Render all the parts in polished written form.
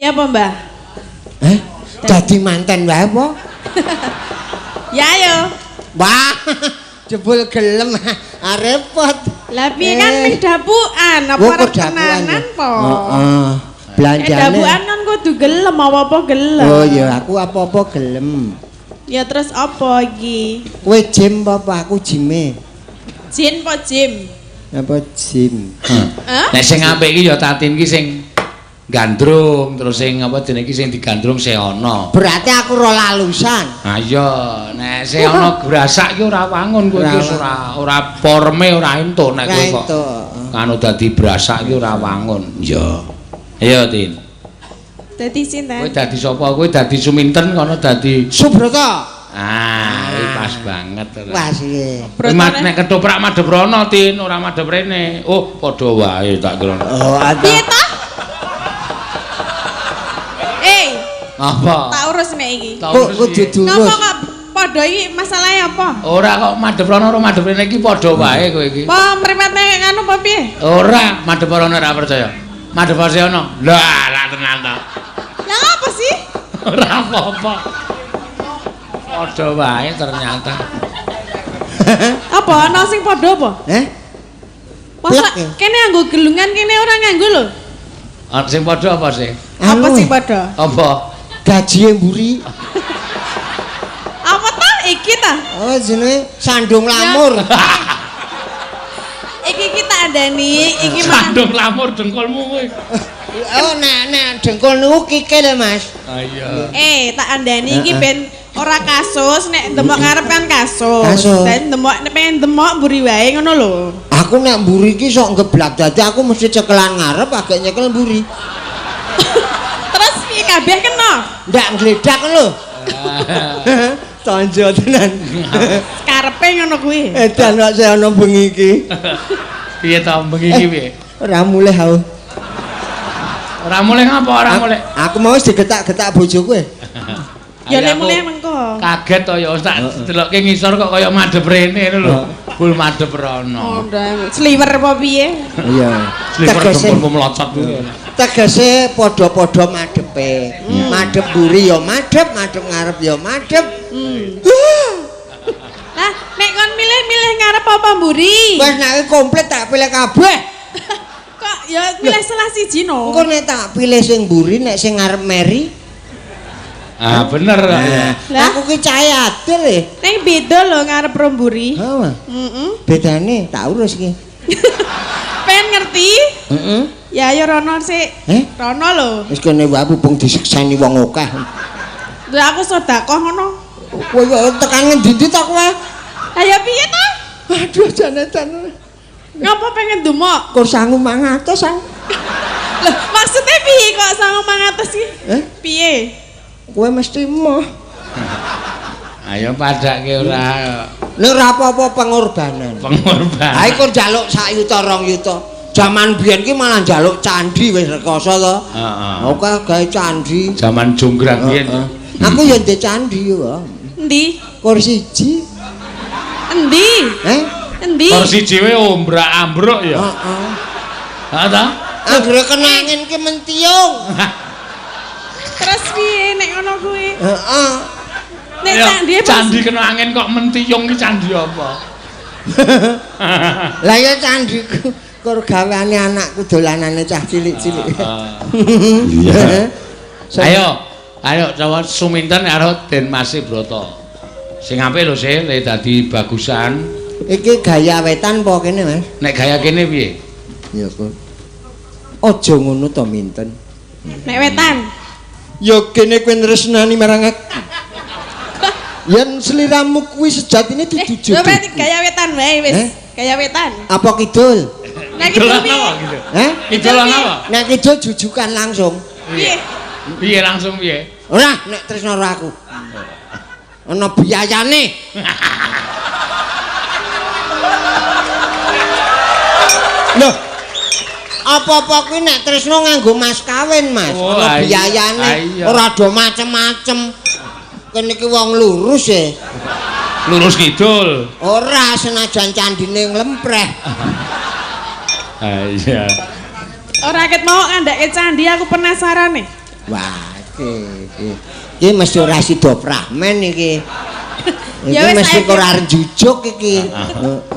Ya apa Mbah? Dadi manten wae apa? Ya yo. Wah, jebul gelem repot. Lah piye kan ning dapukan apa ora tenanan po? Heeh. Belanjane. Dapukan kan kudu gelem apa-apa gelem. Oh iya, aku apa-apa gelem. Ya terus apa iki? Kowe jim apa aku jime? Jin po jim? Apa jim? Nek sing apik iki ya Tatin ki sing gandrung, terus sing apa jenenge iki sing digandrung Seono. Berarti aku ora lalusan. Ha iya, nek Seono grasak ki ora wangun kowe iki ora forme ora entuk nek kowe kok. Anu dadi brasak ki ora wangun. Iya. Ayo Tin. Dadi sinten? Kowe dadi sapa? Kowe dadi Suminten kono dadi Subrata. iki pas banget. Wah sih. Nek ketoprak madhep rono Tin, ora madhep rene. Oh, padha wae tak kira. Oh, piye ta? Apa? Tak urus nek iki. Kok kudu Napa diurus? kok padha iki masalahe apa? Ora kok madhep rono karo madhep rene iki padha wae kowe iki. Apa mripate nganu apa piye? Ora, madhep rono ora percaya. Madhep Seono. Lah, ra tenan ta. Lah apa sih? Ora apa-apa. Padha wae ternyata. Apa ana sing padha apa? Masa kene nganggo gelungan kene ora nganggo lho. Sing padha apa sih? Apa sing padha? Apa? Gaji mburi. Apa ta iki ta? Oh jenenge sandung lamur. Iki tak andani, iki sandung lamur dengkulmu kowe. Oh nek dengkul niku kikil Mas. Ah iya. Tak andani iki ben ora kasus nek ndemok ngarep kan kasus. Dan ndemok pengen ndemok mburi wae ngono lho. Aku nek mburi iki sok ngeblak dadi aku mesti cekelan ngarep agak nyekel mburi. Terus piye kabeh kena? Ndak ngledak lho. Tonjo tenan. Karepe ngono kuwi. Edan kok saya ana bengi iki. Piye ta bengi iki piye? Ora mulih aku. Ora mulih ngapa ora mulih? Aku mau wis digetak-getak bojoku. Ya nek mulih mengko. Kaget to ya wis tak delokke ngisor kok kaya madhep rene ngono lho. Bul madhep rono. Oh, sliwer apa piye? Iya. Sliwer dengkulmu mlocot kuwi. Tegese padha-padha madhepe. Madhep mburi ya madhep, madhep ngarep ya madhep. Lah, nek kon milih-milih ngarep apa mburi? Wes nek komplit tak pilih kabeh. Kok ya milih salah siji no. Engko nek tak pilih sing mburi nek sing ngarep meri. Ah bener. Aku ki cahe adil e. Ning beda lho ngarep ro mburi. Heeh. Bedane tak urus ki. Pengen ngerti? Heeh. Ya ayo rono sik. Rono lho. Wis kene wae bubung disekseni wong akeh. Lah aku sedekah ngono. Kowe yo tekan ngendi ta kowe? Ayo piye ta? Aduh janetan. Ngapa pengen dumok? Kur 900 sang. Lah maksudnya piye kok 900 iki? Piye? Kowe mesti moh. Ayo padake ora. Nek ora apa-apa pengorbanan. Pengorbanan. Ha iku njaluk 1 yuta 2 yuta. Zaman biyen ki malah njaluk candi wis rekoso to. Heeh. Oke gawe candi. Zaman jonggrang biyen. Aku yo ndek candi yo. Endi? Kur siji. Endi? Endi? Kur siji we ombrak-ambruk ya. Heeh. Ha ta? Anggere kenangin ki mentiung. Terus piye nek ngono kuwi? Heeh. Nek candi kena angin kok mentiyung ki candi apa? Lah ya candiku kur gaweane anakku dolanane cah cilik-cilik. Iya. Ayo coba Suminten karo Den Masih Broto. Sing apik lho sih le dadi bagusan. Iki gaya wetan apa kene, Mas? Nek gaya kene piye? Ya kok. Aja ngono to Minten. Nek wetan. Ya kene kowe nresnani marang aku. Yen sliramu kuwi sejatine dituju. Lho berarti gaya wetan wae wis. Gaya wetan. Apa kidul? Nek kidul piye? Kidul apa? Nek kidul jujukan langsung. Piye? Piye langsung piye? Ora, nek tresno karo aku. Ana biayane. Loh. Apa-apa kuwi nek tresno nganggo mas kawin, Mas. Ana biayane. Ora do macem-macem. Kene iki wong lurus e. Lurus kidul. Ora senajan candine nglempreh. Ah iya. Ora ket mau ngandake candi aku penasaran nih. Wah, iki mesti ora sida pramen iki. Iki mesti ora jujuk iki.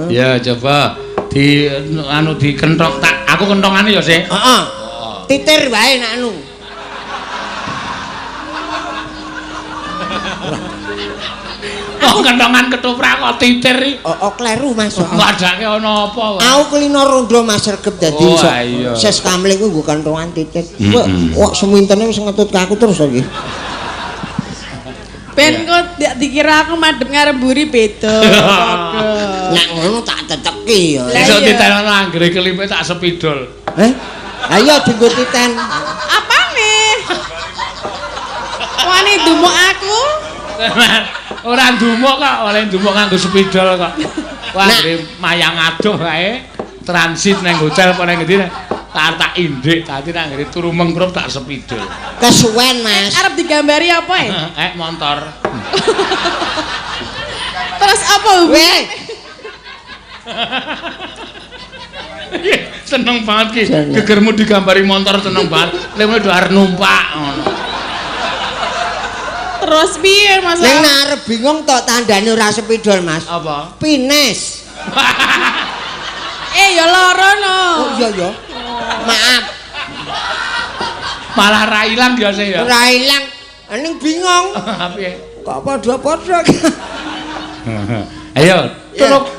Ya coba di anu dikentong tak aku kentongane ya sih. Heeh. Titir wae nek anu. Kok kentongan ketoprak kok titir iki? Kleru Mas. Ngadake ana apa? Aku kelino rondo Mas regep dadi ses kamling ku nggo kentongan titir. Kok semintene wis ngetut ke aku terus iki. Ben kok dikira aku madhep ngarep mburi beda. Nek ngono tak teteki ya. Iso titenno anggere kelipe tak sepidol. Ayo dienggo titen. Apane? Wani dumuk aku. Ora ndumuk kok, oleh ndumuk nganggo spidol kok. Wah, mayang adoh kae transit nang hotel apa nang ngendi tak indik dadi nang ngene turu mengkrup tak spidol. Kesuwen Mas. Arep digambari apa Montor. Terus apa Weh. Seneng banget ki. Gegermu digambari montor seneng banget. Lewene do arep numpak ngono. Terus piye Mas? Ning arep bingung tok tandane ora sepidol Mas. Apa? Pines. Ya lara no. Oh iya. Maaf. Malah ra ilang biasa ya. Ora ilang. Ning bingung. Piye? Kok padha-padha. Ayo, tuduk.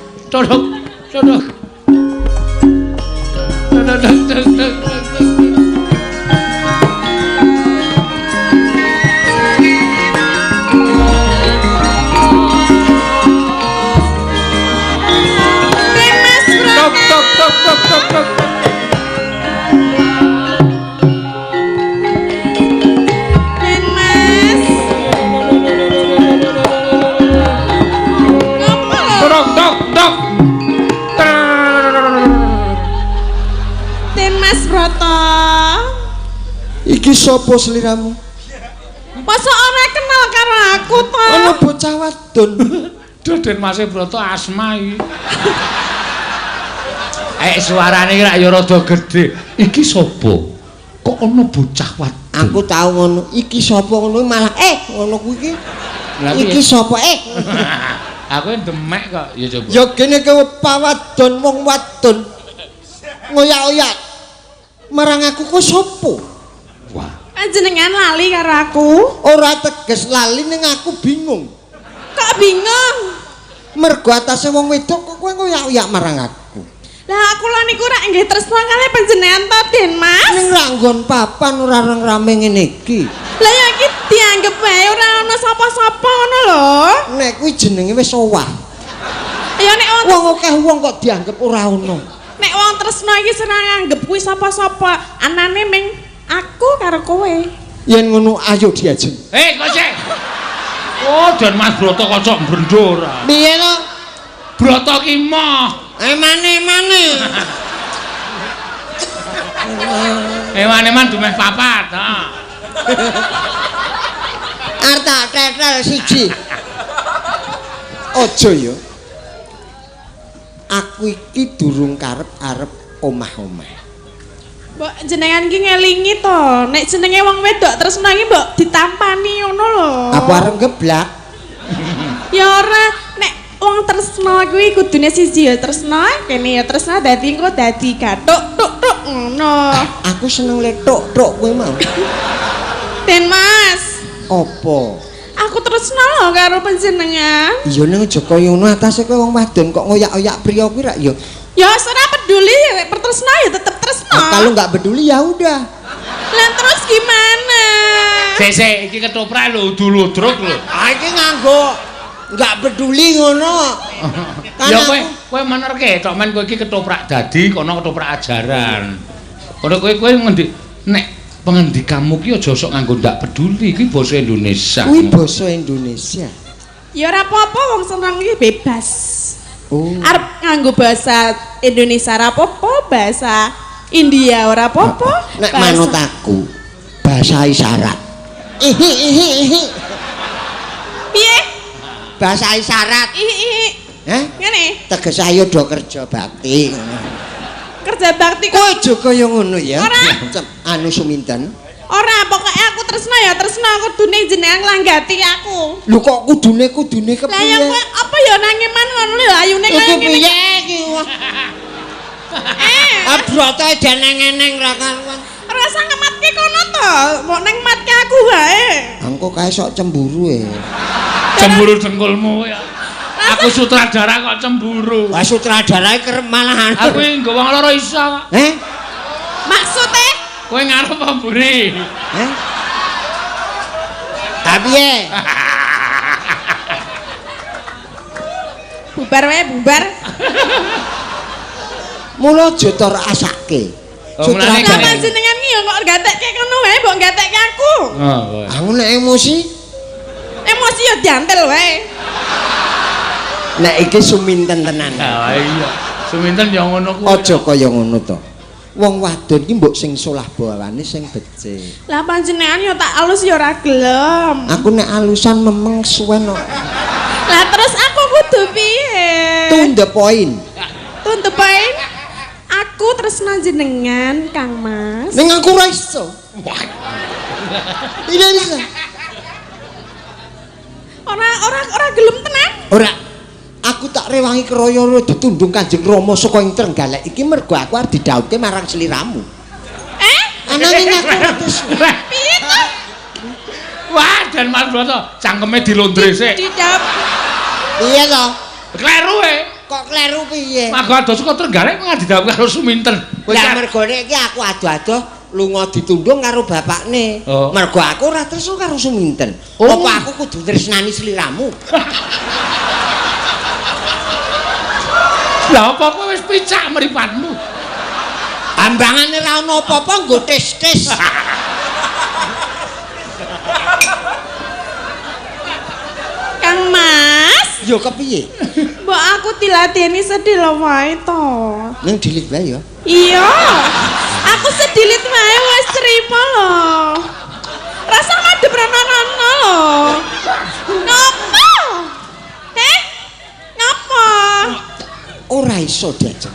Iki sapa sliramu? Masa ora kenal karo aku to? Ana bocah wadon. Den Mas Broto asma iki. Suarane rak ya rada gedhe. Iki sapa? Kok ana bocah wadon? Aku tau ngono. Iki sapa ngono malah ngono kuwi iki. Iki sapa Aku demek kok. Ya coba. Ya kene kowe pawadon wong wadon. Ngoyak-oyak. Marang aku kok sapa? Wah. Panjenengan lali karo aku? Ora teges lali ning aku bingung. Kok bingung? Mergo atase wong wedok kok kowe ngoyak-oyak marang aku. Lah aku lho niku rak nggih tresna kalih panjenengan to, Den Mas. Ning ra nggon papan ora rame ngene iki. Lah ya iki dianggep wae ora ana sapa-sapa ngono lho. Nek kuwi jenenge wis owah. Ya nek wong akeh wong kok dianggep ora ono. Nek wong tresna iki ora nganggep kuwi sapa-sapa. Anane ming aku karo kowe. Yen ngono ayo diajeng. Kok sik. Oh, Den Mas Broto kocok mbrendor. Piye to? Broto ki moh. Mane. Eman-eman dumeh papat, Arta tetel siji. Aja ya. Aku iki durung karep-arep omah-omah. Mbok jenengan ki ngelingi to, nek jenenge wong wedok tresna iki mbok ditampani ngono lho. Apa arep geblak? Ya ora, nek wong tresna kuwi kudune siji ya tresna, kene ya tresna dadi engko dadi gathuk tuk ngono. Aku seneng lek tuk kowe mau. Den Mas. Apa? Aku tresna lho karo panjenengan. Iya ning aja kaya ngono atase kowe wong wadon kok ngoyak-oyak priya kuwi rak ya. Ya ora peduli, pertresna ya tetep tresna. Kalau nggak peduli ya udah. Lah terus gimana? Sik iki ketoprak lho udul-udruk lho. Iki nganggo nggak peduli ngono. Ya kowe menerke tok men kowe iki ketoprak dadi kono ketoprak ajaran. Kono kowe ngendi nek pengendikanmu ki aja sok nganggo ndak peduli iki basa Indonesia. Kuwi basa Indonesia. Ya ora apa-apa wong seneng iki bebas. Oh. Arep nganggo bahasa Indonesia ora apa-apa, bahasa India ora apa-apa. Nek manut aku bahasa isyarat. Piye? Bahasa isyarat. Ngene. Teges ayo do kerja bakti. Kerja bakti kok aja kaya ngono ya. Ora. Anu suminten. Ora, pokoke aku ya tresna kudune jenengan nglanggati aku. Lho kok kudune kepiye? Lah ya kowe apa ya nangeman ngono lho ayune iki kaya ngene. piye iki? Abrote jeneng-eneng ra karuan. Rasa ngematke kono to, mbok nang matke aku wae. Engko kae sok cemburu e. Cemburu dengkulmu ya. Aku sutradara kok cemburu. Wah sutradara kerep malahan. Aku nggo wong loro iso kok. Maksude? Kowe ngarep apa mburi? Tapi piye? Bubar wae, bubar. Mula aja tor asake. Sutradara panjenengan ki ya kok gatekke kono wae, mbok gatekke aku. Aku nek emosi ya diantel wae. Nek iki suminten tenan. Ah iya. Suminten ya ngono kuwi. Aja kaya ngono to. Wong wadon ki mbok sing solah bawane sing becik. Lah panjenengan ya tak alus ya ora gelem. Aku nek alusan memeng suwen kok. Lah terus aku kudu piye? To the point. To the point. Aku tresna jenengan, Kang Mas. Ning aku ora iso. Tidak bisa. Ora gelem tenan. Ora. Aku tak rewangi kroyo ditundung Kanjeng Rama saka ing Trenggalek iki mergo aku arep didhawuhke marang sliramu. Ananging aku ora iso. Piye to? Wah, dan Mas Broto cangkeme dilondre sik. Didap. Piye to? Kleru e. Kok kleru piye? Mergo ado saka Trenggalek kok didhawuhke karo Suminten. Lah mergo iki aku ado-ado lunga ditundung karo bapakne. Mergo aku ora tresno karo Suminten. Apa aku kudu tresnani sliramu? Lah apa kowe wis picak mripatmu? Ambangane ra ono apa-apa nggo tes-tes. Kang Mas, Yo kepiye? mbok aku diladeni sedih lho wae to. Ning dilit wae ya. Iya. Aku sedilit wae wis trima lho. Rasa madhep rono-rono lho. Ngopo? Ngopo? Ora iso diajak.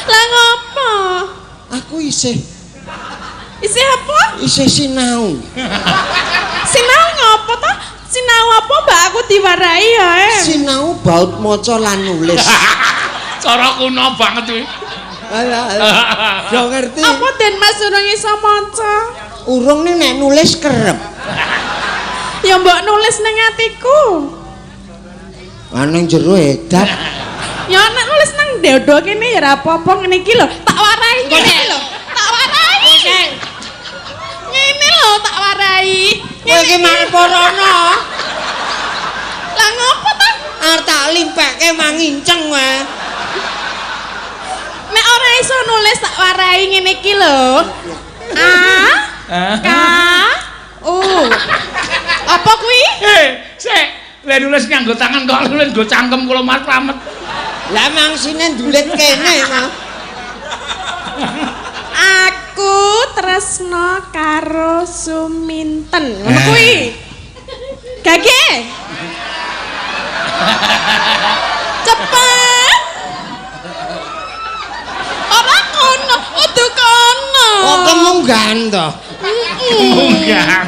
Lah ngopo? Aku isih apa? Isih sinau. Sinau ngopo to? Sinau apa mbak aku diwarai ya? Sinau baut maca lan nulis. Cara kuno banget kuwi. Alah. Yo ngerti. Apa Den Mas urung iso maca? Urung nek nulis kerep. Ya mbok nulis ning atiku. Ana jero edat. Ya nek nulis nang dodo kene ya ora apa-apa ngene iki lho. Tak warai ngene lho. Tak warai. Ngene lho tak warai. Kowe iki marep rono. Lah ngopo to? Arep tak limpeke manginceng wae. Nek ora iso nulis tak warai ngene iki lho. A K U. Apa kuwi? Sik, lek nulis nganggo tangan kok nulis nggo cangkem kula Mas Slamet. Lah mangsine ndulit kene mah. Aku tresno karo Suminten. Ngono kuwi. Gage. Cepet. Ora kono, kudu kono. Kok kemunggan to? Kemunggan.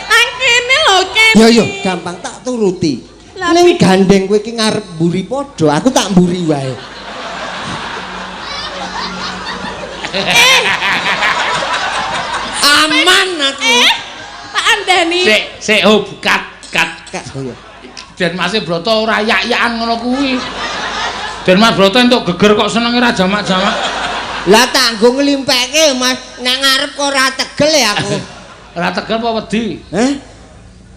Nang kene lho kene. Yo gampang tak turuti. Ning gandeng kowe iki ngarep mburi padha, aku tak mburi wae. Aman aku. Tak andani. Sik kat. Oh ya. Den Mas Broto ora yak-yakan ngono kuwi. Den Mas Broto entuk geger kok senenge ra jamak-jamak. Lah tak nggo nglimpekke Mas, nek ngarep kok ora tegel ya aku. Ora tegel apa wedi?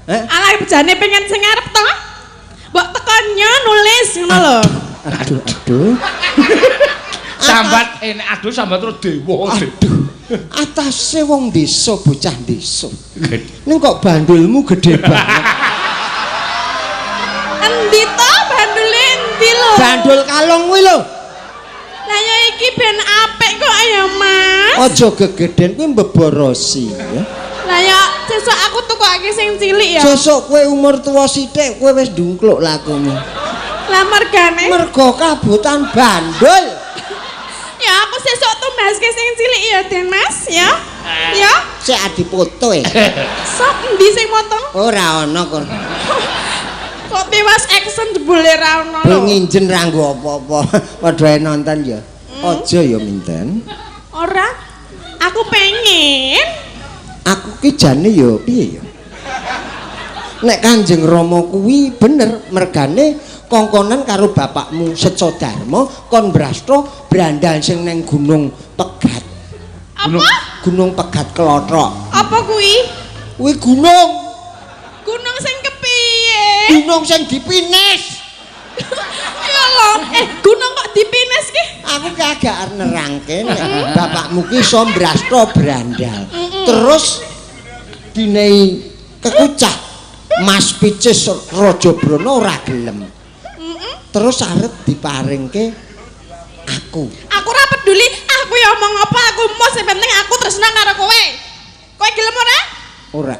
Alah bejane pengen sing ngarep to. Mbok tekonnya nulis ngono lho. Aduh. Sambat enek aduh sambat terus dewa. Aduh. Atase wong desa bocah desa. Ning kok bandulmu gede banget. Endi to bandule endi lho? Bandul kalung kuwi lho. Lah ya iki ben apik kok ya Mas. Aja gegeden kuwi mbeborosi ya. Lah ya sesuk aku tukake sing cilik ya. Sesuk kowe umur tuwa sithik kowe wis ndungkluk lakumu. Lah mergane. Mergo kabutan bandul. Ya aku sesuk tumbaske sing cilik ya Den Mas ya. Ya? Sik adipoto e. Sok endi sing moto? Ora ana kon. Kok tewas action jebule ra ono lho. Nginjen ra nggo apa-apa. Padha ae nonton ya. Aja ya Minten. Ora. Aku pengen. Aku ki jane ya piye ya? Nek Kanjeng Rama kuwi bener mergane kongkonan karo bapakmu Seco Darma kon brasta brandal sing ning Gunung Pegat. Apa? Gunung Pegat Klothok. Apa kuwi? Kuwi gunung. Gunung sing kepiye? Gunung sing dipines. Ya lho, gunung kok dipines ki? Aku ki agak nerangke nek bapakmu ki iso brasta brandal. Terus dinehi kekucah Mas Picis Raja Brana ora gelem. Terus arep diparingke aku. Aku ora peduli, aku ya omong apa aku mau sing penting aku tresna karo kowe. Kowe gelem ora? Ora.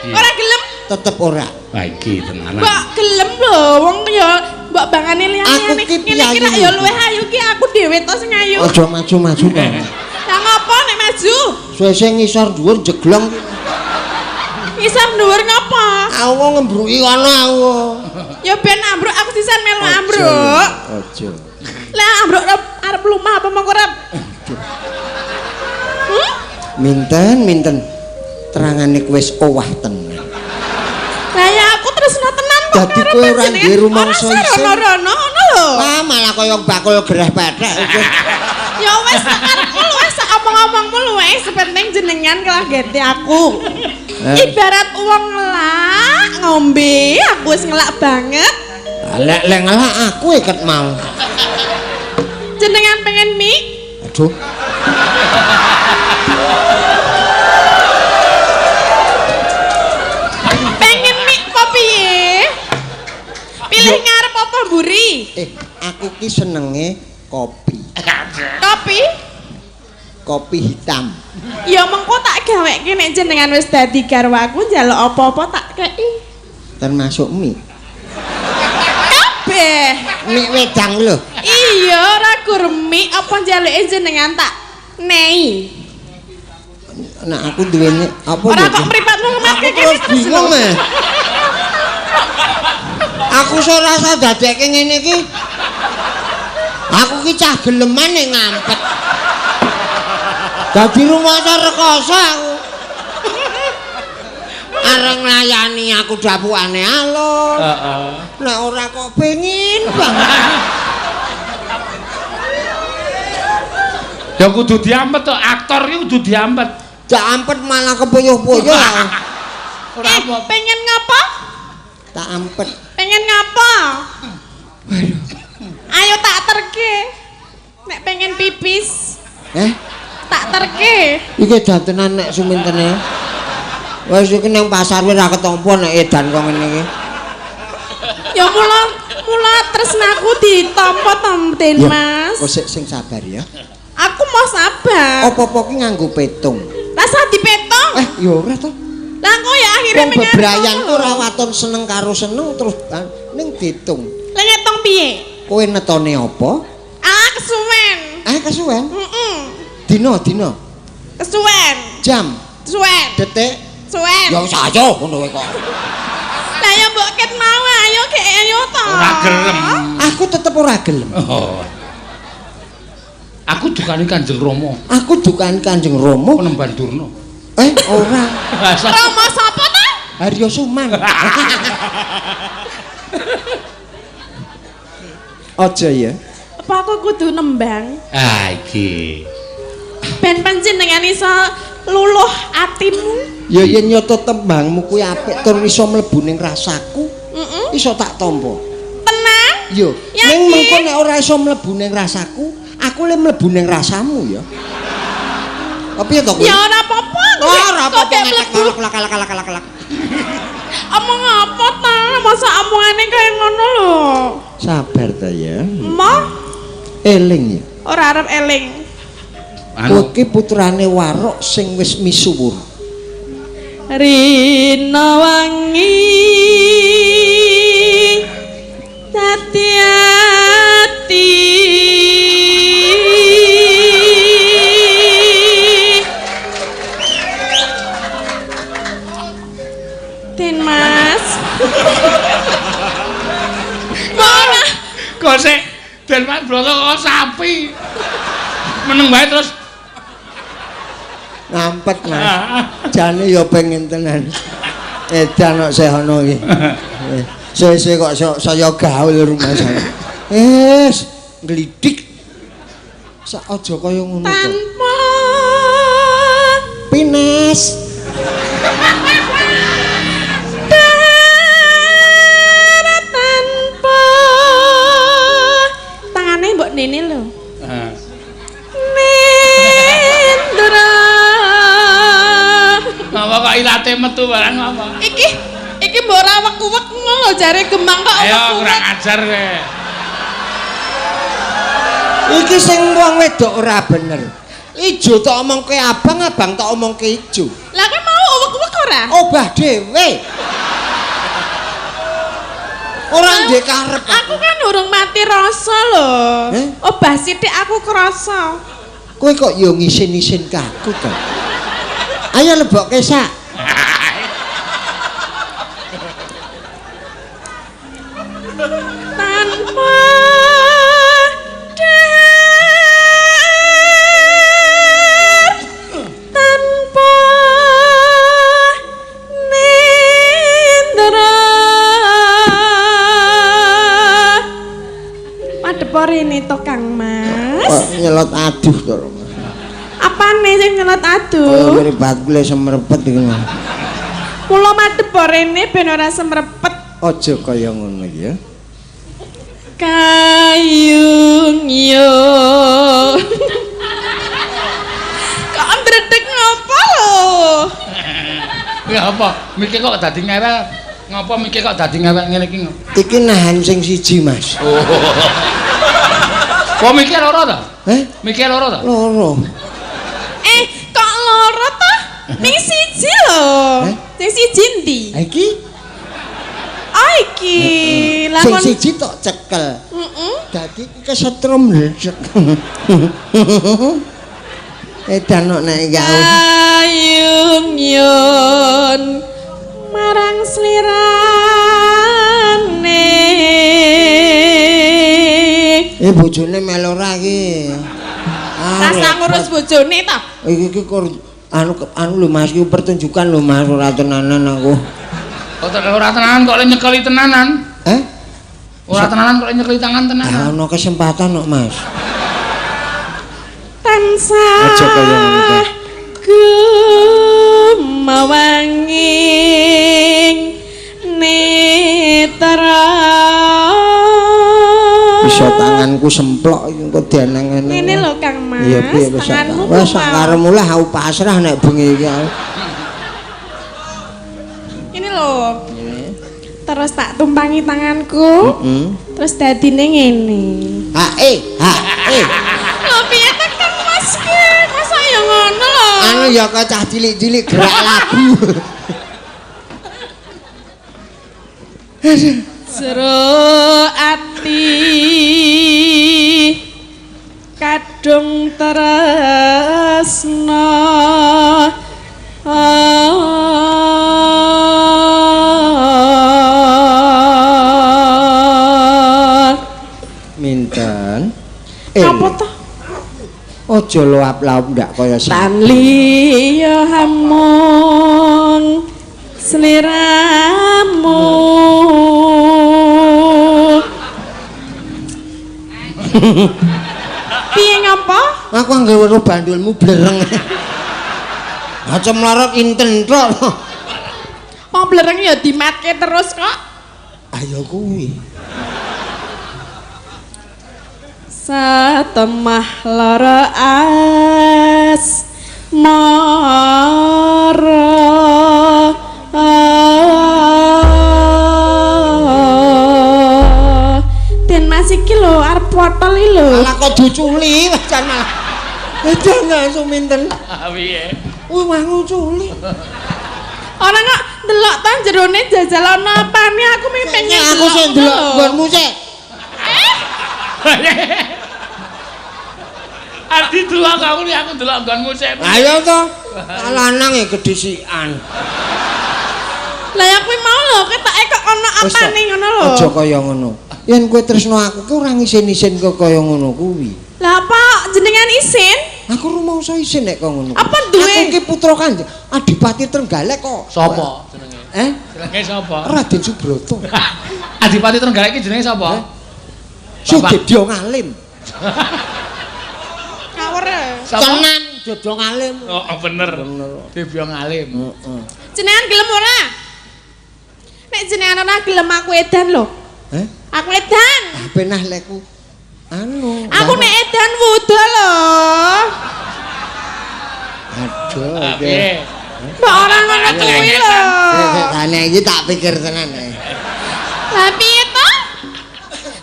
Ora gelem? Tetep ora. Wah iki tenanan. Mbak gelem lho, wong ya mbak bangane liyane. Aku ki Ngene iki rak ya luwih ayu ki aku dhewe to sing ayu. Aja maju-maju to. Ya ngapa nek maju? Suwe-suwe ngisor dhuwur jeglong. Ngisor dhuwur ngapa? Aku ngembruki kono aku. Ya ben ambruk aku sisan melu ambruk. Aja. Lah ambruk arep lumah apa mengko arep? Minten. Terangane kowe wis owah tenan. Lah ya aku tresna tenan kok. Dadi kowe ora nggih rumangsa isin. Rono ngono lho. Wah, malah kaya bakul gereh pethek. Ya wis karepmu wis omong-omongmu luwih sepenting jenengan kelageti aku. Ibarat wong ngelak ngombe, aku wis ngelak banget. Lek ngelak aku iket mau. Jenengan pengen mie? Aduh. Pengen mie apa piye? Pilih ngarep apa mburi? Aku ki senenge kopi. Kopi? Kopi hitam. Ya mengko tak gaweke nek jenengan wis dadi garwaku njaluk apa-apa tak kei. Termasuk mie. Kabeh. Mie wedang lho. Iya, ora gur mie apa njaluke jenengan tak nei. Nah aku duwene apa Ora kok mripatmu ngemaske terus bingung meh. Aku ora rasa dadekke ngene iki. Aku ki cah geleman nek ngampet. Dadi rumangsa rekoso aku. Areng nglayani aku dapukane alon. Heeh. Nek ora kok pengin banget. Ya kudu diampet to, aktor iki kudu diampet. Jak ampet malah kepuyuh-puyuh. Ora apa. Pengen ngapa? Tak ampet. Pengen ngapa? Ayo tak terke. Nek pengen pipis, tak terke. Iki datenan nek sumintene. Wis iki nang pasar wis ra ketompo nek edan kok ngene iki. Ya mula tresnaku ditampa tamten, Mas. Kok sing sabar ya. Aku mau sabar. Apa-apa ki nganggo petung. Rasa dipetong. Ya ora to. Lah kok ya akhirnya Wong bebrayan ku ora waton seneng karo seneng terus ning ditung. Lah ngetong piye? Kowe netone apa? Ah, kesuwen. Kesuwen. Dina. Kesuwen. Jam. Kesuwen. Detik. Suwen. Ya wis ayo ngono kowe kok. Lah ya mbok ket mau ayo gek ayo to. Ora gelem. Aku tetep ora gelem. Oh. Aku dukane Kanjeng Rama. Aku dukane Kanjeng Rama Penemban Durna. Ora. Rama sapa ta? Haryo Suman. Aja ya. Apa aku kudu nembang? Iki. Ben panjenengan iso luluh atimu. Ya yen nyoto tembangmu kuwi apik tur iso mlebu ning rasaku. Iso tak tampa. Tenang? Yo. Ning mengko nek ora iso mlebu ning rasaku, aku le mlebu ning rasamu ya. Apa ya to kuwi? Ya ora apa-apa. Ora apa-apa kalak. Omong apa ta? Masa omongane kaya ngono lho. Sabar ta ya. Moh Eling ya. ora arep eling. Kowe ki putrane Warok sing wis misuwur. Rina wangi dadi ati Den Mas. Mana? Kok sik Den Mas bloto kok sapi. Meneng wae terus ngampet Mas. Jane ya pengen tenan. Edan kok sehono iki. Sese kok saya gaul rumah saya. Nglidik. Sak aja kaya ngono to. Tanpa Pines. tanpa tangane mbok nene lho. Nendra. Apa kok ilate metu barang apa? Iki mbok ora wek-wek ngono jare Gemang kok. Ayo kurang ajar kowe. Iki sing wong wedok ora bener. Ijo tak omongke abang, abang tak omongke ijo. Lah kan mau uwek-uwek ora? Obah dhewe. Ora ndek karep. Aku kan urung mati rasa lho. Obah sithik aku krasa. Kowe kok yo ngisin-isin kaku to. Ayo lebokke sak. Tanpa tanpa nendra madhep rene to Kang Mas. Kok nyelot aduh to. Apane sing nyelet Kaya aduh? mirip bakule semrepet iki. Kula madhep rene ben ora semrepet. Aja kaya ngono ya. Kayung yo. Kok ndredeg ngopo lho? Ya apa? Mikir kok dadi ngewel. Ngapa mikir kok dadi ngewel ngene iki? Iki nahan sing siji, Mas. Oh. Kok mikir loro ta? Mikir loro ta? Loro. Kok loro ta? Ning siji lho. Sing siji ndi? Iki Iki. sing siji tok cekel. Dadi kesetrum lecek. Edan kok nek gawe. Ayung yon marang slirane. Bojone melora iki. Rasa ngurus bojone ta? Iki anu lho Mas, iki pertunjukan lho Mas, ora tenanan aku. Ora tenanan kok nyekeli tenanan. Ora tenanan kok nyekeli tangan tenanan. Ana kesempatan kok Mas. Tansah Aja kaya ngono ta. Gumawanging netra. Bisa tanganku semplok iki engko dianeng-eneng. Ngene lho Kang Mas. Iya piye wis tanganmu wis karepmu lah aku pasrah nek bengi iki. Ini lho. Terus tak tumpangi tanganku. Terus dadine ngene. Lho piye ta Kang Mas ki? Masa ya ngono lho. Anu ya kok cah cilik-cilik gerak lagu. Jero ati kadung tresna Minten. Apa to? Aja loap-laup ndak kaya Tan liya hamong sliramu. Piye ngapa? Aku anggere weruh bandulmu blereng. Aja mlarot inten tok. Wong blereng ya dimatke terus kok. Ayo kuwi. Satemah lara as mara Den Mas iki lho arep potol iki lho. Ala kok diculi wis jan malah. Jangan suminten. Piye? Wih mah nguculi. Ora kok delok ta jerone jajal ana apane aku pengen Aku sing delok nggonmu sik. Adi delok aku nek aku delok nggonmu sik. Ayo to. Lanang ya kedisikan. Lah ya kuwi mau lho ketoke kok ana apane ngono lho. Aja kaya ngono. Yen kowe tresno aku ki ora ngisin-isin kok kaya ngono kuwi. Lah apa jenengan isin? Aku rumangsa isin nek kok ngono. Apa duwe? Aku ki putra Kanjeng Adipati Trenggalek kok. Sapa jenenge? Jenenge sapa? Raden Subroto. Adipati Trenggalek iki jenenge sapa? Sugedya Ngalim. Ngawur. Tenan Dodong Ngalim. Oh, bener. Debyo Ngalim. Heeh. Jenengan gelem ora? Nek jenengan ora gelem aku edan lho. Aku edan. Penah lekku. Anu. Aku nek edan wudo lho. Aduh. Piye? Mbok ora ngono kuwi lho. Ana iki tak pikir tenan. Lah piye to?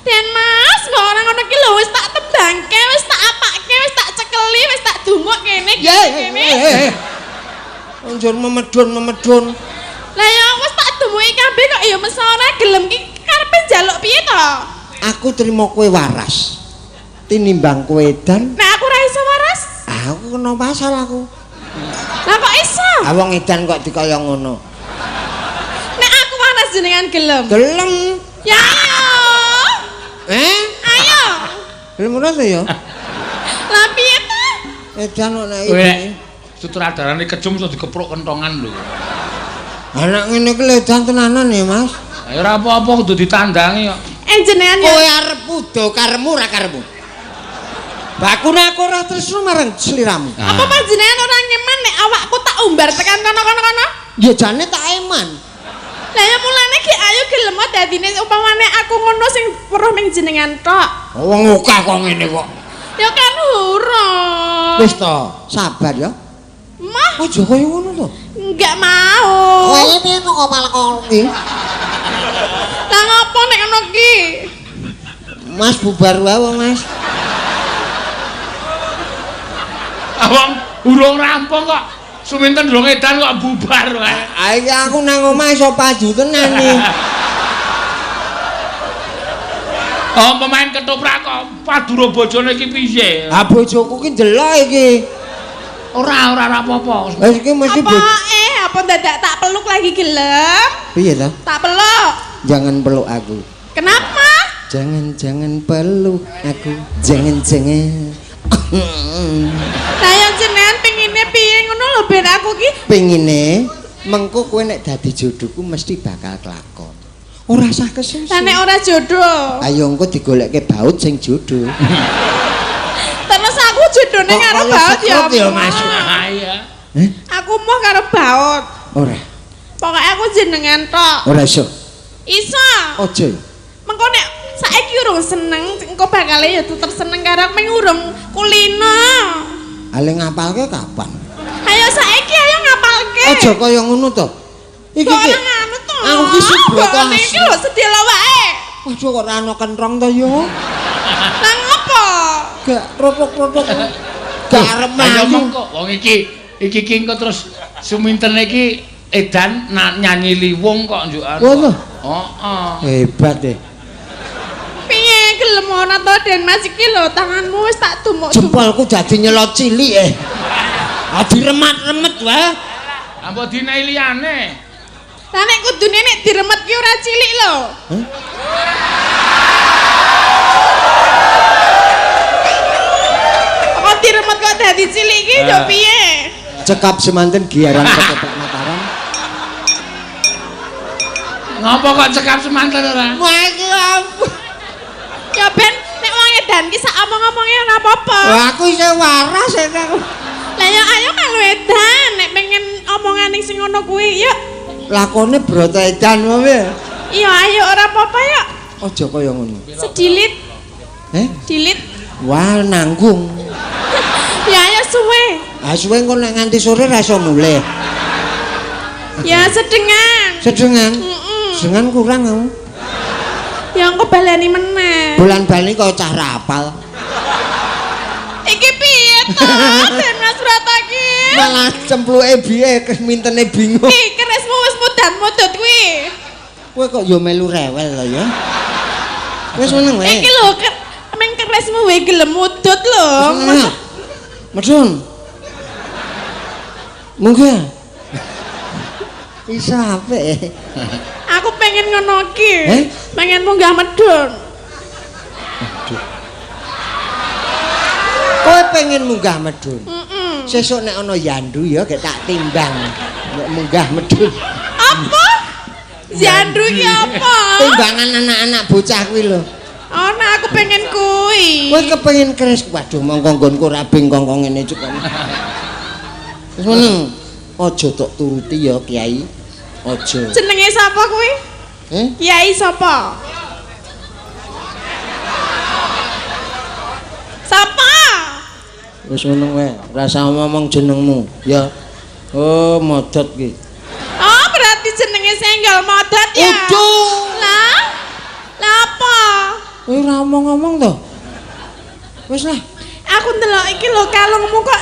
Den Mas, mbok ora ngono ki lho wis tak tembangke, wis tak apake, wis tak cekeli, wis tak dunguk kene kene. Njur memedun. Lah ya wis tak dumuki kabeh kok ya mesa ora gelem ki karepe njaluk piye to? Aku trimo kowe waras. Tinimbang kowe edan. Nek aku ora iso waras. Aku kena pasal aku. Lah kok iso? Wong edan kok dikaya ngono. Nek aku waras jenengan gelem. Gelem. Ya ayo. Ayo. Gelem ora to ya? Lah piye to? Edan kok nek Kowe iki. sutradarane kecum iso dikepruk kentongan lho. Anak ngene iki edan tenanan ya, Mas. Ya ora apa-apa kudu ditandangi kok. Jenengan ya. Kowe arep udo karemu ora karemu. Bakune aku ora tresno marang sliramu. Apa panjenengan ora ngeman nek awakku tak umbar tekan kono-kono? Ya jane tak eman. Lah ya mulane ki ayo gelem dadine upamane aku ngono sing weruh ning jenengan tok. Wong akeh kok ngene kok. Ya kan urung. Wis to, sabar ya. Mah, Aja kaya ngono to. enggak mau. Kowe piye kok malah kok iki? Lah ngopo nek ngono ki? Mas bubar wae, Mas. Awang urung rampung kok. Suminten durung edan kok bubar wae. Ah iki aku nang omah iso paju tenan iki. Oh, pemain ketoprak kok padura bojone iki piye? Ah bojoku ki ndelok iki. Ora apa-apa. Wis iki mesti Apa dadak tak peluk lagi gelem? piye ta? Tak peluk. Jangan peluk aku. Kenapa? Jangan peluk aku. Jangan. Lah ya jenengan pengine piye ngono lho ben aku ki. Pengine mengko kowe nek dadi jodohku mesti bakal kelakon. Ora usah kesusu. Lah nek ora jodoh. Ayo engko digolekke baut sing jodoh. Terus aku jodone karo baut ya. Ya Mas. Iya. Aku mau karo baut. Ora. Pokoke aku jenengan tok. Ora iso. Iso. Aja. Mengko nek saiki urung seneng, engko bakal ya tetep seneng karo ming urung kulino. Ale ngapalke kapan? Ayo saiki ayo ngapalke. Aja kaya ngono to. Iki ki. Anu to. Aku ki Subroto asli. Iki lho sedelo wae. Waduh kok ora ana kentrong to yo. Lah ngopo? Gak rotok-rotok. Gak arep Ayo mlayu. mengko wong iki engko terus suminten iki edan nyanyi liwung kok njukan. Ngono. Heeh. Hebat deh. Piye gelem ora to Den Mas iki lho tanganmu wis tak dumuk. Jempolku dadi nyelot cilik Ah diremat-remet wae. Apa dinae liyane? Lah nek kudune nek diremet ki ora cilik lho. Kok diremet kok dadi cilik ki yo piye? Cekap semanten giaran ketoprak Mataram. Ngapa kok cekap semanten ora? Wah iki apa? Ya ben nek wong edan ki sak omong-omonge ora apa-apa. Wah aku iso waras aku. Lah ya ayo kalau edan nek pengen omongan sing ngono kuwi yuk. Lakone broto edan wae. Iya ayo ora apa-apa yuk. Aja kaya ngono. Sedilit. Dilit. Wah nanggung. Ya ayo suwe. Ah suwe engko nek nganti sore ra iso mulih. Ya sedengan. Sedengan. Sedengan kurang kamu. Ya engko baleni meneh. Bulan bali kok cah rapal. Iki piye to? Den Mas Broto iki? Malah cempluke biye mintene bingung. Iki kerismu wis mudan-mudut kuwi. Kowe kok yo melu rewel lho ya. Wis meneng wae. Iki lho meng kerismu wae gelem mudut lho. Medun. Mungkin. Iso apik. Aku pengen ngono ki. Pengen munggah medun. Kowe pengen munggah medun? Heeh. Sesuk nek ana yandu ya gek tak timbang nek munggah medun. Apa? Yandu ki apa? Timbangan anak-anak bocah kuwi lho. Oh, nah aku pengen kuwi. Kowe kepengin keris, waduh monggo nggonku rabing kongkong ngene cuk. Wis meneng. Aja tok turuti ya, Kiai. Aja. Jenenge sapa kuwi? Kiai sapa? Sapa? Wis meneng wae, rasa ngomong jenengmu, ya. Oh, modot ki. Oh, berarti jenenge Senggol Modot ya? Lah? Lah apa? Kowe ora ngomong to. Wis lah. Aku ndelok iki lho kalungmu kok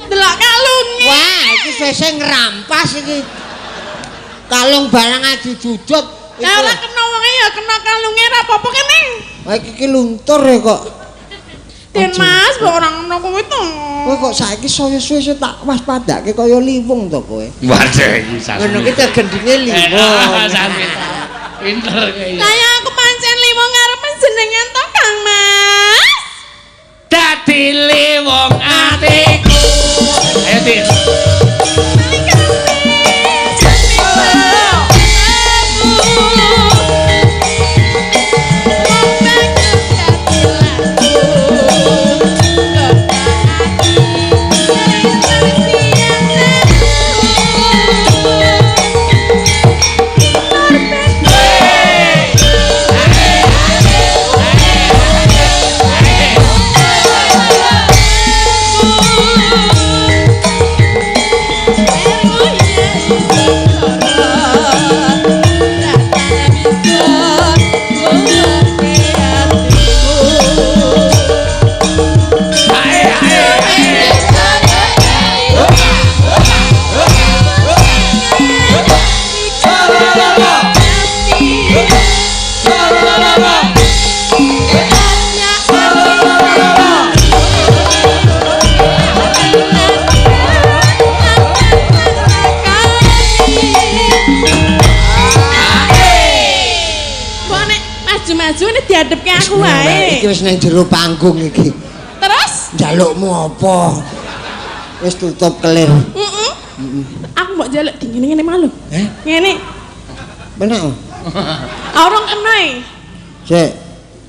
ndelok kalunge. Wah, iki seseng ngrampas iki. Kalung barang aji jujut. Lah ora kena wonge ya kena kalunge ora apa-apa kene. Wah, iki luntur ya kok. Den Mas, kok ora ngono kuwi to. Kowe kok saiki suwe-suwe tak waspadake kaya liwung to kowe. Waduh iki sasmi. Ngono ki gendinge liwung. Sasmi. Pinter kaya. Kaya aku pancen liwung ngarepe jenengan to Kang Mas. Dadi liwung atiku. Ayo Dit. Maju nek diadepke aku wae. Iki wis nang jero panggung iki. Terus? Njalukmu apa? Wis tutup kelir. Heeh. Aku mbok njaluk di ngene-ngene malu. Ngene. Bener. Orang kena e. Sik.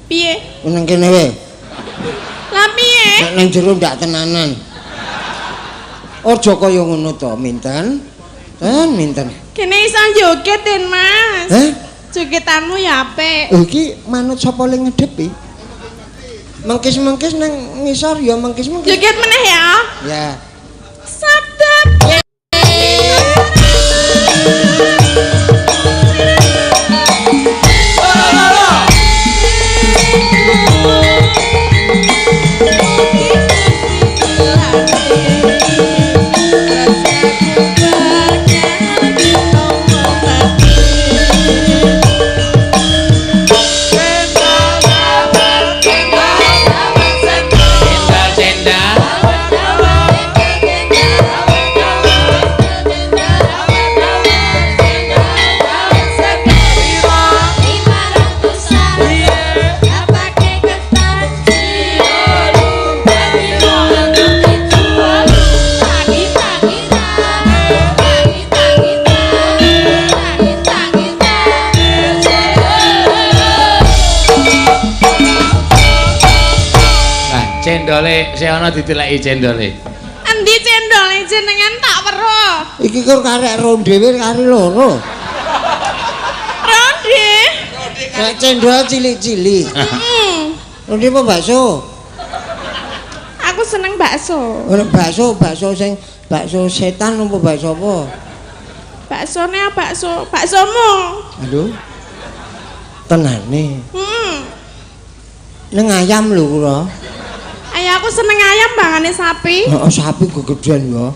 Piye? Nang kene wae. Lah piye? Nek nang jero ndak tenanan. Aja kaya ngono to, minten. Minten. Kene iso joget, Den Mas. Jogetanmu ya apik. Iki manut sapa ling ngedepi? Mengkis-mengkis nang ngisor ya mengkis-mengkis. Joget meneh ya. Ya. Sabda. Cendole, si ana ditileki cendole. Endi cendole jenengan tak weruh. Iki kur karek ronde wis kari loro. Ronde. Nek cendol cilik-cilik. Ronde apa bakso? Aku seneng bakso. Ora bakso sing bakso setan apa bakso apa? Baksone baksomu. Aduh. Tenane. Heeh. Nang ayam lho kula. Ayo aku seneng ayam bangane sapi. Heeh, sapi gegeden ya.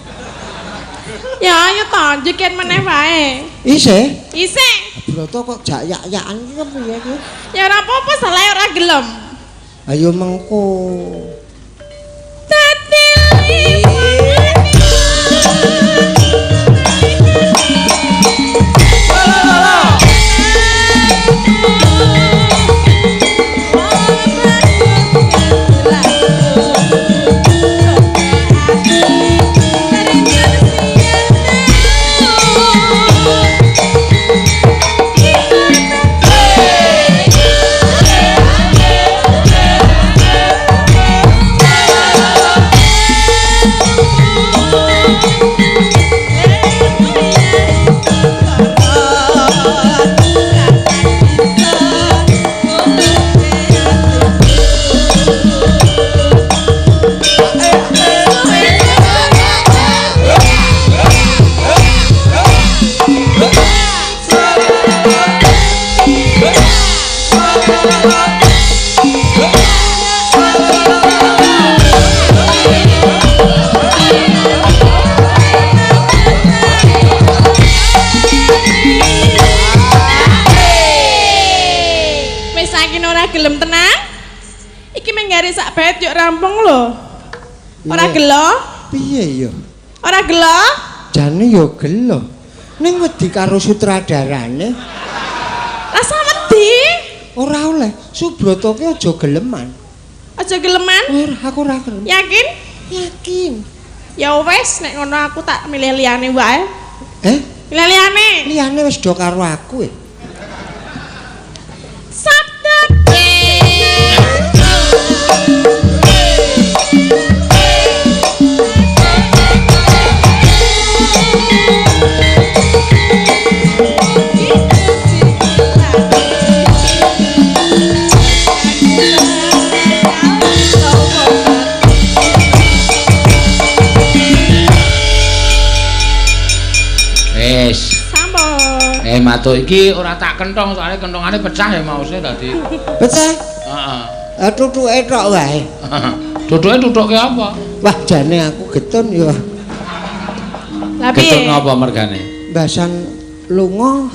Ya ayo to, joget meneh wae. Isih? Isih. Broto kok jak yak-yakan iki kepiye iki? Ya ora apa-apa, salah ora gelem. Ayo mengko. Dadi Wis saiki ora gelem tenang. Iki menggari sak bait yuk rampung lho. Ora gelo? Piye ya? Ora gelo? Jane ya gelo. Ning wedi karo sutradarane. Rasa wedi. Ora oleh. Subrata ki aja geleman. Aja geleman? Ora, aku ora gelem. Yakin? Yakin. Ya wis nek ngono aku tak milih liyane wae. Milih liyane. Liyane wis do karo aku. Sabda. Matuk iki ora tak kentong soalnya kentongane pecah ya mausnya tadi. Pecah? Heeh. Lah tutuke tok wae. Tutuke tutuke apa? Wah, jane aku getun ya. Lah piye? Getun apa mergane? Basan lunga.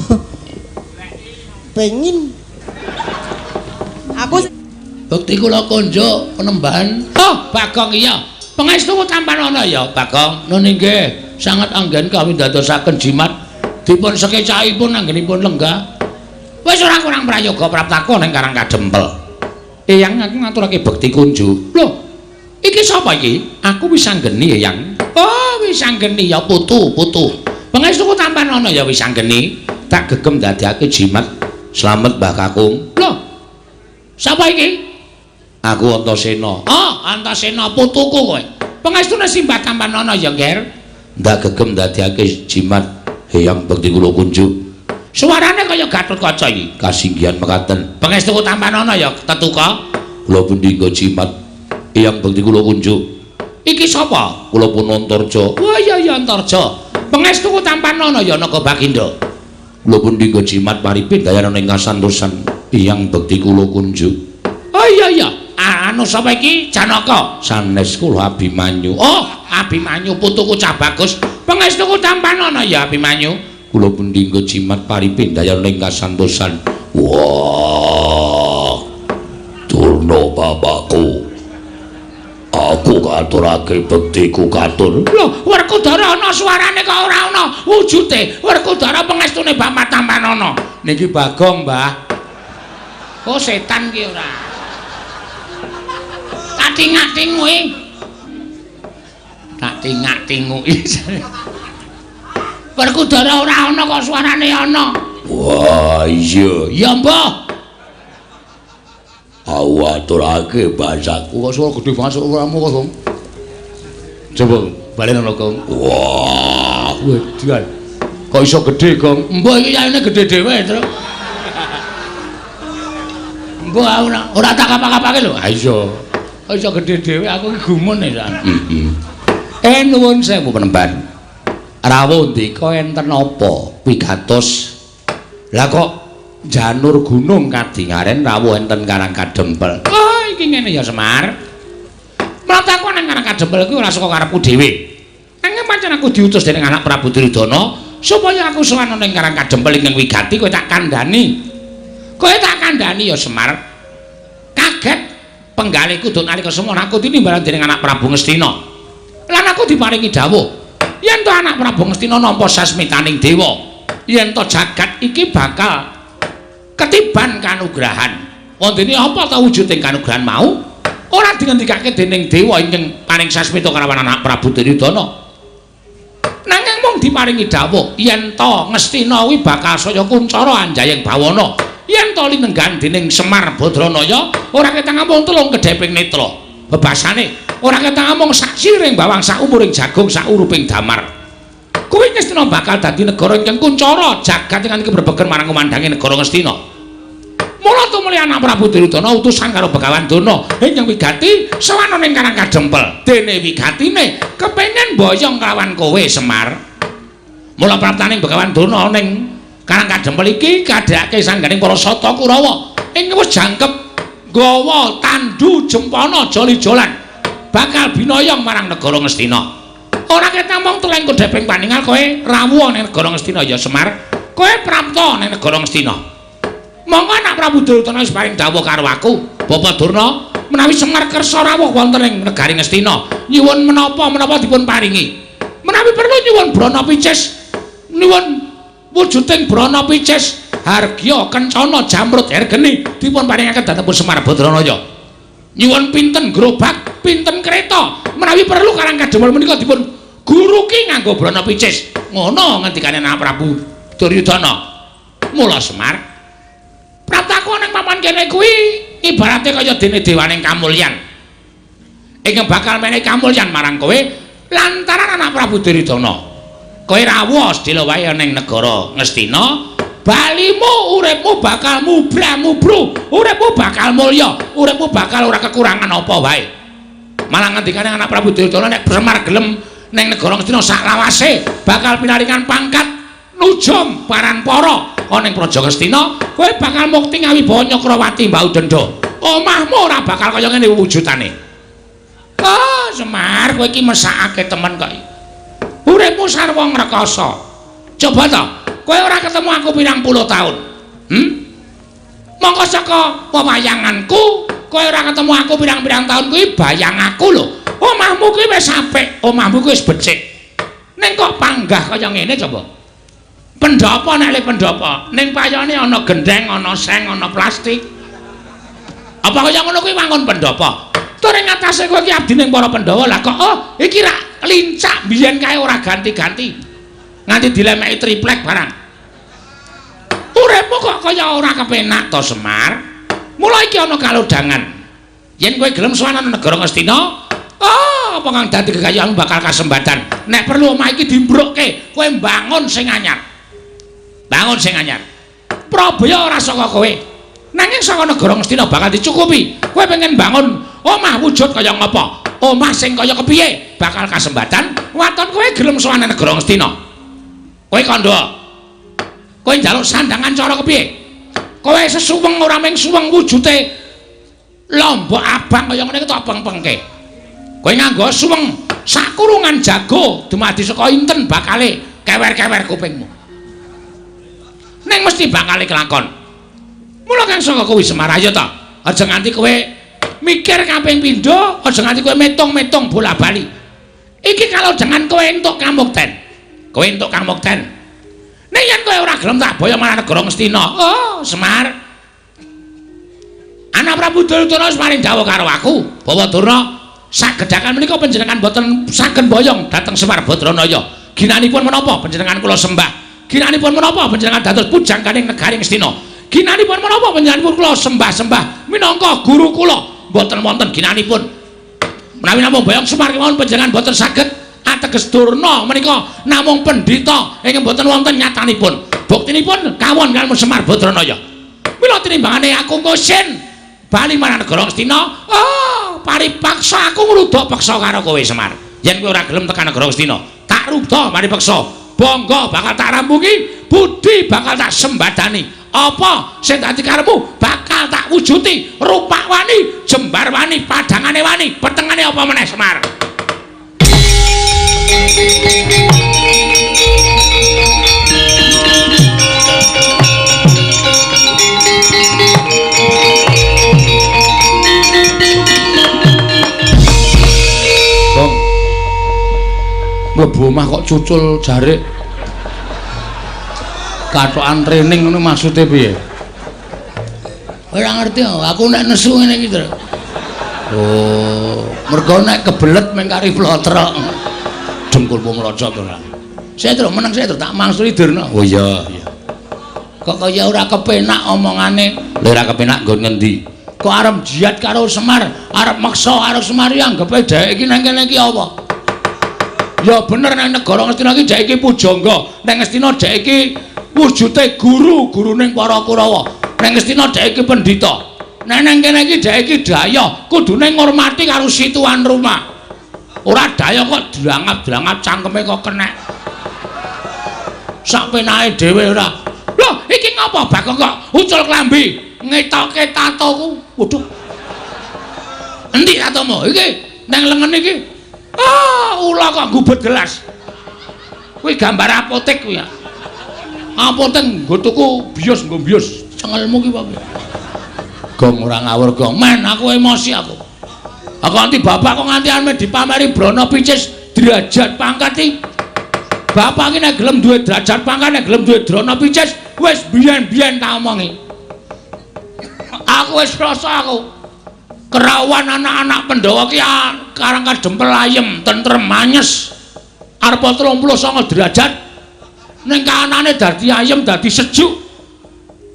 Pengin. Aku bukti kula konjo penembahan. Oh, Bagong iya. Pangestu tampan ana ya, Bagong. Nun inggih, sangat anggen kami dadosaken jimat dipun sekecahipun anggenipun lenggah. Wis ora kurang prayoga praptaka ning Karang Kadempel. Eyang aku ngaturake bekti kunju. Lho, iki sapa iki? Aku wis anggeni, Eyang. Oh, wis anggeni ya putu. Pangestuku tampan ana ya wis anggeni. Tak gegem dadekake jimat slamet Mbah Kakung. Lho. Sapa iki? Aku Antasena. Oh, Antasena putuku kowe. Pangestune simbah tampan ana ya, Nger. Ndak gegem dadekake jimat Eyang bekti kula kunjuk. Suarane kaya Gatotkaca iki. Kasinggihan mekaten. Pangestuku tampan ana ya, Tetuka. Kula pendhingga jimat Eyang bekti kula kunjuk. Iki sapa? Kula pun Antarja. Wah iya Antarja. Pangestuku tampan ana ya Naka Baginda. Kula pendhingga jimat paripin dayanan ing kasantosan Eyang bekti kula kunjuk. Oh iya. Anu sapa iki? Janaka. Sanes kula Abimanyu. Oh, Abimanyu putuku cah bagus. Pangestuku tampan ana ya Abimanyu. Kula pendhingga jimat paripin dayanan ing kasantosan. Wah. Durna bapakku. Aku katurake bektiku katur. Lho, Werkudara ana suarane kok ora ana wujude. Werkudara pangestune Bapak tampan ana. Niki Bagong, Mbah. Oh, setan ki ora. Tak tingak-tinguki. Tak tingak-tinguki. Werkudara ora ana kok suarane ana. Wah, iya. Ya, Mbah. Aku aturake bahasaku kok suara gede banget suaramu kok, Gong. Coba balen ana, Gong. Wah, wedan. Kok iso gede, Gong? Mbah iki yaene gede dhewe, Tru. Mbah ora tak kapak-kapake lho. Ha iya. Kok iso gede dhewe aku iki gumun ya. Nuwun sewu penemban. Rawuh ndika enten apa pigatos? Lah kok janur gunung kadingaren rawuh enten Karang Kadempel. Oh, iki ngene ya Semar. Mrataku nang Karang Kadempel kuwi ora saka karepku dhewe. Nanging pancen aku diutus dening anak Prabu Duryudana supaya aku sowan ning Karang Kadempel ing wigati kowe tak kandhani. Kowe tak kandhani ya Semar. Kaget penggalihku duk nalika semana aku tinimbalan dening anak Prabu Ngastina. Lan aku diparingi dawuh yen to anak Prabu Ngastina nampa sasmitaning dewa, yen to jagat iki bakal ketiban kanugrahan. Wondene apa ta wujuding kanugrahan mau? Ora dingendikake dening dewa ingkang paring sasmita kalawan anak Prabu Duryudana. Nanging mung diparingi dawuh yen to Ngastina kuwi bakal saya kuncara anjayeng bawana. Yen to linenggan dening Semar Badranaya, ora ketang mung tulung kedheping netra. Bebasane, ora ketang mung sak siring bawang sak umuring jagung sak uruping damar. Kuwi Ngastina bakal dadi negara ingkang kuncara jagat ingkang keberbegen marang kumandange negara Ngastina. Mula tumuli anak Prabu Duryudana utusan karo Begawan Dana ingkang wigati sowan ning Karang Kadempel. Dene wigatine kepengin boyong kelawan kowe Semar. Mula praptaning Begawan Dana ning Karang Kadempel iki kadhake sangganing para Sata Kurawa ing wis jangkep nggawa tandu jempana joli-jolan bakal binoyong marang negara Ngastina. Ora ket namung teleng kodheping paningal kowe rawuh ning negara Ngastina ya Semar. Kowe prapta ning negara Ngastina. Monggo anak Prabu Duryudana wis paring dawuh karo aku, Bapak Durna, menawi Semar kersa rawuh wonten ing negari Ngastina, nyuwun menapa dipun paringi. Menawi perlu nyuwun brana picis, nyuwun wujuding brana picis hargya kencana jamrut hergeni dipun paringaken dhateng Semar Badranaya. Nyuwun pinten gerobak, pinten kereta, menawi perlu karang kadamel menika dipun guruki nganggo brana picis. Ngono ngendikane anak Prabu Duryudana. Mula Semar prataku ning papan kene kuwi ibarate kaya dene dewaning kamulyan. Ingkang bakal menehi kamulyan marang kowe lantaran anak Prabu Duryudana. Kowe rawuh sedhela wae ning negara Ngastina, balimu uripmu bakal mubra-mubru, uripmu bakal mulya, uripmu bakal ora kekurangan apa wae. Malah ngendikane anak Prabu Duryudana nek Semar gelem ning negara Ngastina sak lawase bakal pinaringan pangkat nujum paranpara ana ing Praja Ngastina, kowe bakal mukti ngawibawa Nyakrawati Mbau Denda. Omahmu ora bakal kaya ngene wujudane. Oh, Semar, kowe iki mesakake temen kok. Uripmu sarwa ngrekasa. Coba to, kowe ora ketemu aku pirang puluh taun. Mongko saka pewayanganku, kowe ora ketemu aku pirang-pirang taun kuwi bayang aku lho. Omahmu kuwi wis apik, omahmu kuwi wis becik. Ning kok panggah kaya ngene coba. Pendopo nek le pendopo, ning payone ana gendeng, ana seng, ana plastik. Apa kaya ngono kuwi wangun pendopo? Tur ing atase kowe iki abdi ning para Pandhawa, lah kok iki ra lincak biyen kae ora ganti-ganti. Nganti dilemeki triplek barang. Uripmu kok kaya ora kepenak to Semar? Mula iki ana kalodhangan. Yen kowe gelem sowan nang negara Ngastina, apa kang dadi kekayaanmu bakal kasembadan. Nek perlu omah iki dimbrukke, kowe bangun sing anyar. Bangun sing anyar. Prabaya ora saka kowe. Nanging saka negara Ngastina bakal dicukupi. Kowe pengen bangun omah wujud kaya ngapa? Omah sing kaya kepiye? Bakal kasembadan. Waton kowe gelem sowan negara Ngastina. Kowe kandha. Kowe njaluk sandangan cara kepiye? Kowe sesuweng ora mung suweng wujude lombok abang kaya ngene tok peng-pengke. Kowe nganggo suweng sakurungan jago dumadi saka inten bakale kewer-kewer kupingmu. Ning mesti bakal kelakon. Mula kang saka kuwi Semar ayo ta. Aja nganti kowe mikir kaping pindho, aja nganti kowe metung-metung bola-bali. Iki kalau jangan kowe entuk kamukten. Kowe entuk kamukten. Ning yen kowe ora gelem tak boyo marang negara Ngastina. Oh, Semar. Anak Prabu Duryudana wis maring dawuh karo aku, Bawa Durna, sagedhakan menika panjenengan boten saged boyong dhateng Semar Badranaya. Ginanipun menapa panjenengan kula sembah? Ginanipun menapa panjenengan dados pujangganing negari Ngastina? Ginanipun menapa panjenenganipun kula sembah-sembah minangka guru kula? Mboten wonten ginanipun. Menawi namung boyong Semar kemawon panjenengan boten saged ateges Durna menika namung pendhita ingkang boten wonten nyatanipun. Buktinipun kawon kaliyan Semar Badranaya. Mila tinimbangane aku ngosin bali marang negara Ngastina, paripaksa aku ngrudha peksa karo kowe Semar. Yen kowe ora gelem tekan negara Ngastina, tak rudha paripaksa. Bangga bakal tak rampungi, budi bakal tak sembadani. Apa sing dadi karepmu bakal tak wujuti. Rupak wani, jembar wani, padangane wani, petengane apa meneh Semar. Mlebu omah kok cucul jarik katokan training ngono maksude piye? Ora ngerti aku nek nesu ngene iki to. Oh, mergo nek kebelet meng kari plotrok. Dengkulmu mlocot ora. Saya terus meneng saya terus tak mangsuli Durna. Oh iya, iya. Kok kaya ora kepenak omongane. Lha ora kepenak nggon ngendi? Kok arep jiat karo Semar, arep maksa karo Semar ya anggepe dhek iki nang kene iki apa? Ya bener nang negara Ngastina iki dhek iki pujangga. Nang Ngastina dhek iki wujude guru ning para Kurawa. Nang Ngastina dhek iki pendhita. Nang kene iki dhek iki daya, kudune ngurmati karo situan rumah. Ora daya kok drangap-drangap cangkeme kok kenek. Sak penake dhewe ora. Lho, iki ngapa Bagong kok ucul klambi? ngetoke tatoku. Waduh. Endi tatomu? Iki nang lengen iki. Ula kok gubet gelas. Kuwi gambar apotek kuwi ya. Apotek nggo tuku bios nggo bios. Cengelmu ki wae. Gong ora ngawur gong. Men aku emosi aku. Aku nanti bapak kok nganti ame dipameri Brono Picis derajat pangkat iki. Bapak iki nek gelem duwe derajat pangkat nek gelem duwe Brono Picis wis biyen-biyen tak omongi. Aku wis rasa aku kerawan anak-anak Pandhawa ki karang kadempel ayem, tentrem, manyes. Arep 39 derajat. Ning kanane dadi ayem, dadi sejuk.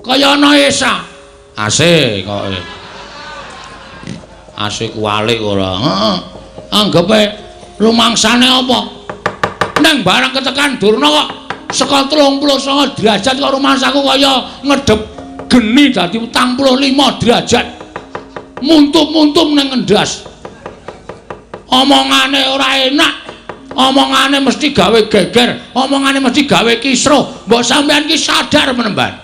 Kaya ana Esa. AC kok. AC kualik ora. Heeh. Anggepe rumangsane apa? Nang barang ketekan Durna kok saka 39 derajat kok rumangsaku kaya ngedep geni dadi 45 derajat. Muntup-muntup nang ngendas. Omongane ora enak. Omongane mesti gawe geger, omongane mesti gawe kisruh. Mbok sampean ki sadar menemban.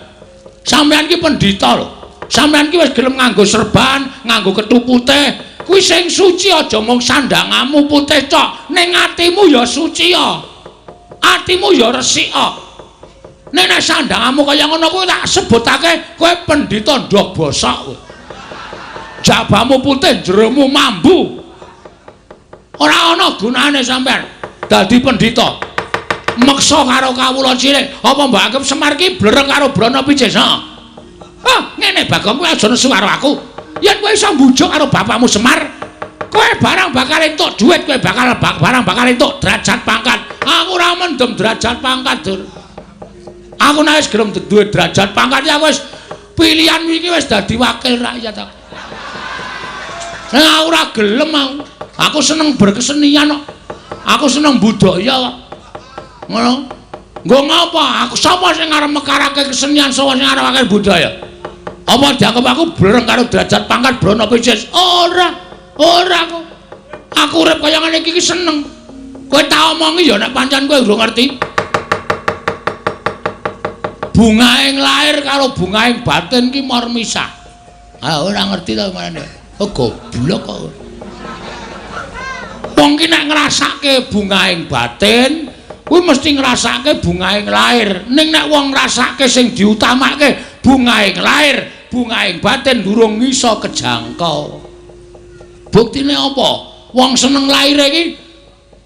Sampean ki pendhita lho. Sampean ki wis gelem nganggo serban, nganggo kethu putih. Kuwi sing suci aja mung sandangamu putih tok, ning atimu ya suci ya. Atimu ya resik kok. Nek sandangamu kaya ngono kuwi tak sebutake kowe pendhita ndok bosok kowe. Jabamu putih, jeromu mambu. Ora ana gunane sampean dadi pendhita. Meksa karo kawula cilik, apa mbok anggap Semar ki blereng karo Brono Picis? Ngene Bagong kowe aja nesu karo aku. Yen kowe iso mbujuk karo bapakmu Semar, kowe barang bakal entuk dhuwit, kowe barang bakal entuk derajat pangkat. Aku ora mendem derajat pangkat, Dur. Aku nek wis gelem duwe derajat pangkat ya wis pilihan iki wis dadi wakil rakyat aku. Nek aku ora gelem aku. Aku seneng berkesenian kok. Aku seneng budaya kok. Ngono. Nggo ngapa? Aku sapa sing arep mekarake kesenian, sapa sing arep akeh budaya? Apa dianggap aku blereng karo derajat pangkat Brono Picis? Ora kok. Aku urip kaya ngene iki seneng. Kowe tak omongi ya nek pancen kowe urung ngerti. Bungaing lair karo bungaing batin ki mor misah. Ora ngerti to meneh. Goblok kok. Wong ki nek ngrasake bungaing batin, kuwi mesti ngrasake bungaing lair. Ning nek wong ngrasake sing diutamake bungaing lair, bungaing batin durung iso kejangkau. Buktine apa? Wong seneng lair iki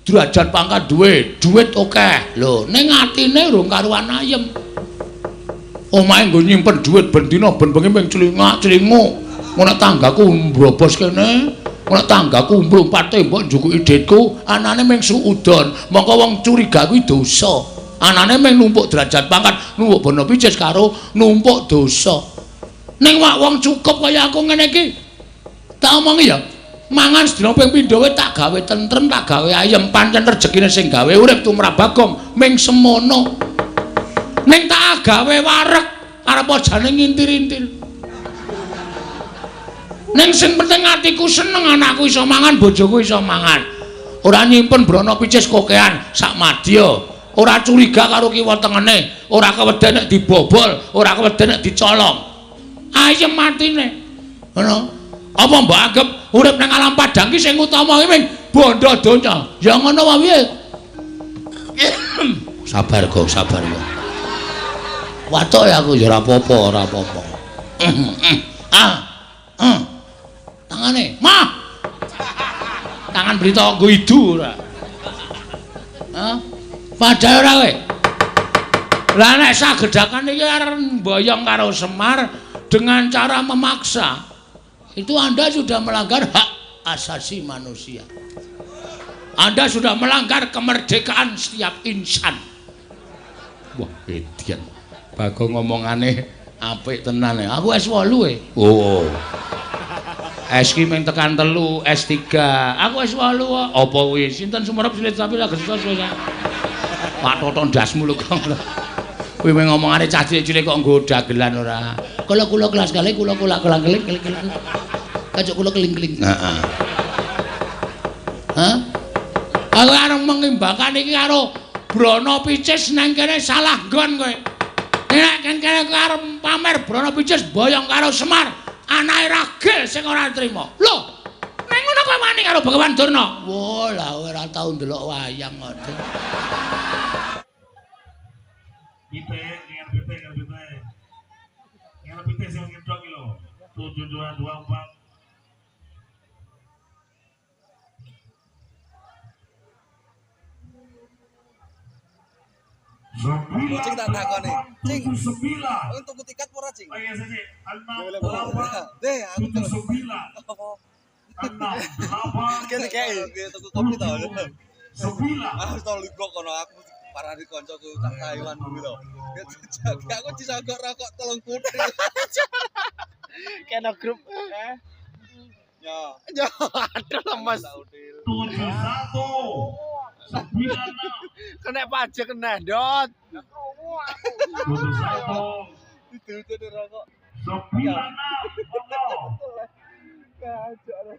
derajat pangkat duwe, duit akeh. Lho, ning atine urung karuan ayem. Omahe nggo nyimpen duit ben dina ben bengi ping celingak-celingu. Ngono tanggaku mbrobos kene. Nek tanggaku mlumpat tembok njukuki dhitku, anane mung suudon. Mongko wong curiga kuwi dosa. Anane mung numpuk derajat pangkat, numpuk Brono Picis karo numpuk dosa. Ning wong cukup kaya aku ngene iki. Tak omongi ya, mangan sedina ping pindho tak gawe tentrem, tak gawe ayem, pancen rejekine sing gawe urip tumrap Bagong ming semono. Ning tak gawe wareg arep jane ngintir-intir. Ning sing penting atiku seneng anakku iso mangan, bojoku iso mangan. Ora nyimpen Brono Picis kokean sak madya. Ora curiga karo kiwa tengene, ora keweden nek dibobol, ora keweden nek dicolong. Ayem matine. Ngono. Apa mbok anggap urip nang alam padang ki sing utama ki ming bondo donya? Ya ngono wae. Sabar kok, sabar kok. Watuk ya aku ya ora apa-apa, ora apa-apa. Tangane, mah. Tangan berita nggo idu ora. Padahal ora kowe. Lah nek sagedakan iki arep mboyong karo Semar dengan cara memaksa. Itu Anda sudah melanggar hak asasi manusia. Anda sudah melanggar kemerdekaan setiap insan. Wah, edian. Bagong ngomongane apik tenan ya. Aku S8 e. Oh. S ki mung tekan 3, S3. Aku S8 kok. Apa kuwi? Sinten sumerep silit sapi lagi suwe. Pak Toton dasmu lho kok. Kuwi mung ngomongane cah cilik kok nggo dagelan ora. Kula kelas kali kula kelang-keling. Kacuk kula keling-keling. Heeh. Hah? Aku arep mengimbangkan iki karo Brono Picis nang kene salah nggon kowe. Nek pengen kene karo pamer Brana Picis boyong karo Semar, anake Ragil sing ora trima. Lho, ning ngono kok wani karo Begawan Durna. Wah, lah ora tau ndelok wayang kok. Kita dengan PT sing ngedok iki lho. 7224 Cing tak takoni. Cing. 79. Untuk tiket ora, Cing? Oh iya sih. 6 Deh, aku 79. 6 8 kayak tuku kopi to. 9. Aku tau ligok kono aku parani koncoku sak Taiwan kuwi to. Jadi aku disogok rokok 3 kutik. Kena grup. Ya, Aduh lemes. 71. 96. Kena pajak kena dot. 71. itu rokok. 96. Monggo. Kacau.